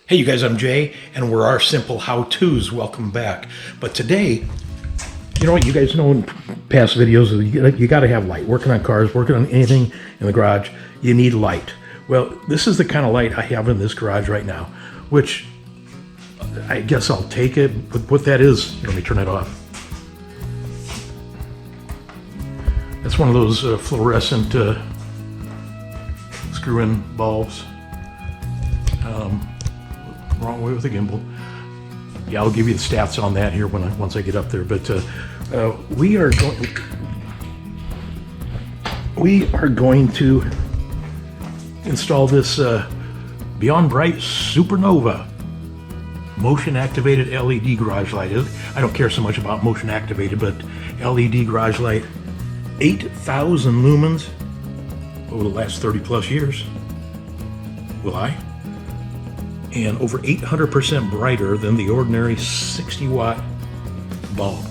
Hey you guys, I'm Jay, and we're our simple how-tos. Welcome back. But today, you know what, you guys know in past videos, you got to have light. Working on cars, working on anything in the garage, you need light. Well, this is the kind of light I have in this garage right now, which I guess I'll take it. But what that is, let me turn it off. That's one of those fluorescent screw-in bulbs. Wrong way with the gimbal. Yeah, I'll give you the stats on that here once I get up there. But we are going to install this Beyond Bright Supernova motion activated LED garage light. I don't care so much about motion activated, but LED garage light, 8,000 lumens over the last 30 plus years. Will I? And over 800% brighter than the ordinary 60 watt bulb.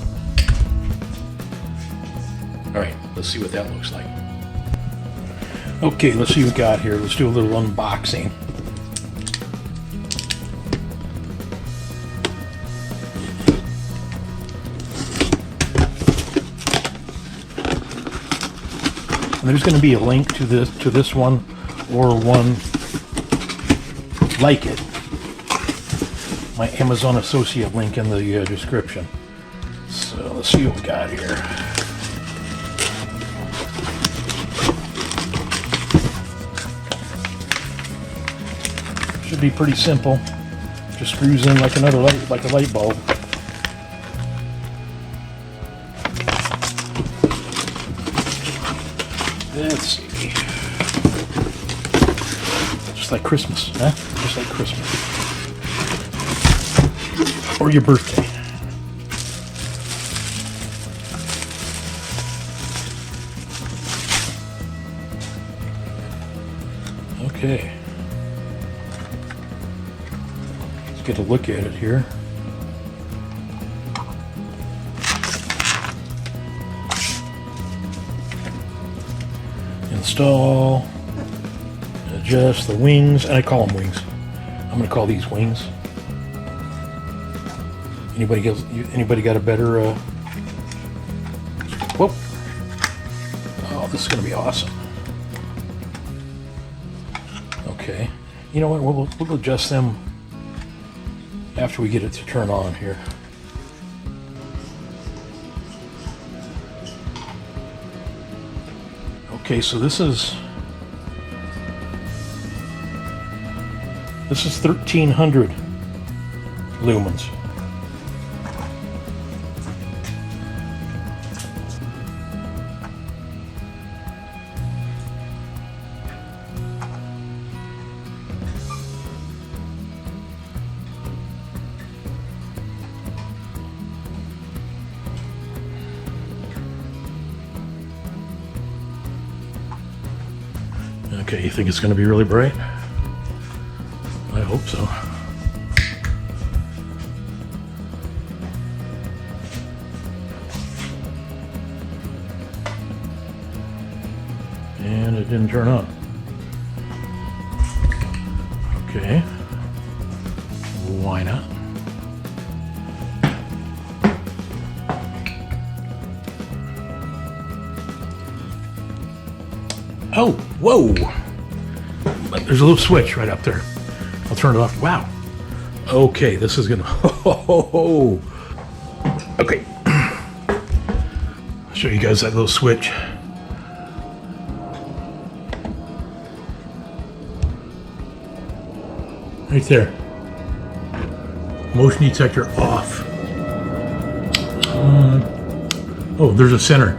All right, let's see what that looks like. Okay, let's see what we got here. Let's do a little unboxing. And there's going to be a link to this one or one like it. My Amazon associate link in the description. So let's see what we got here. Should be pretty simple. Just screws in like another light, like a light bulb. Let's see. Just like Christmas, huh? Just like Christmas. Or your birthday. Okay. Let's get a look at it here. Install. Adjust the wings, and I call them wings. I'm going to call these wings. Anybody got a better? Whoop! Oh, this is going to be awesome. Okay, you know what? We'll adjust them after we get it to turn on here. Okay, so this is 1,300 lumens. Okay, you think it's going to be really bright? I hope so. And it didn't turn on. Okay. Why not? Oh, whoa! There's a little switch right up there. I'll turn it off. Wow. Okay, this is gonna. Okay. I'll show you guys that little switch. Right there. Motion detector off. Oh, there's a center.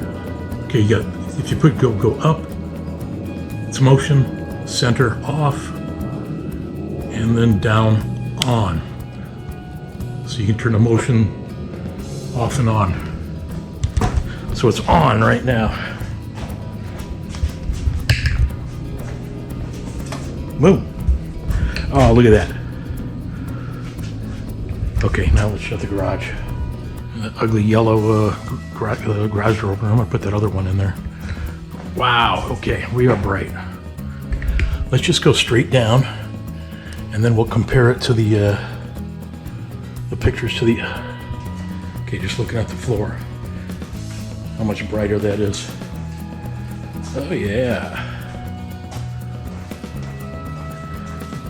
Okay, you got. If you put go up, it's motion. Center off, and then down on. So you can turn the motion off and on. So it's on right now. Boom. Oh, look at that. Okay, now let's shut the garage. That ugly yellow garage door opener. I'm gonna put that other one in there. Wow, okay, we are bright. Let's just go straight down and then we'll compare it to the pictures to the, okay, just looking at the floor, how much brighter that is. Oh yeah.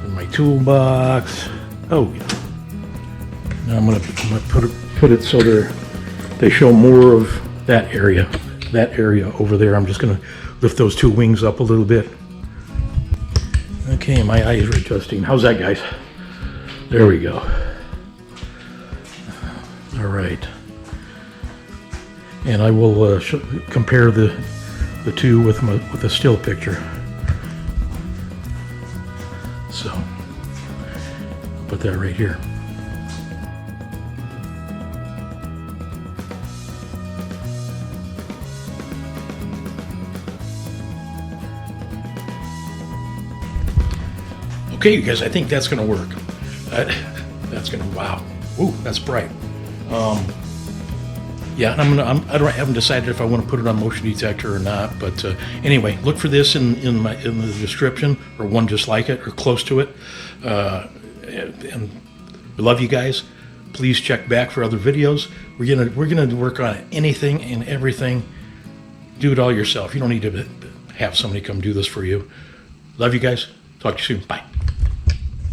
In my toolbox. Oh yeah. Now I'm gonna put it so they show more of that area over there. I'm just gonna lift those two wings up a little bit. Okay, my eyes are adjusting. How's that, guys? There we go. All right. And I will compare the two with a still picture. So, put that right here. Okay, you guys, I think that's going to work. That's going to, wow. Ooh, that's bright. Yeah, and I haven't decided if I want to put it on motion detector or not, but anyway, look for this in the description, or one just like it, or close to it. And we love you guys. Please check back for other videos. We're gonna work on anything and everything. Do it all yourself. You don't need to have somebody come do this for you. Love you guys. Talk to you soon. Bye.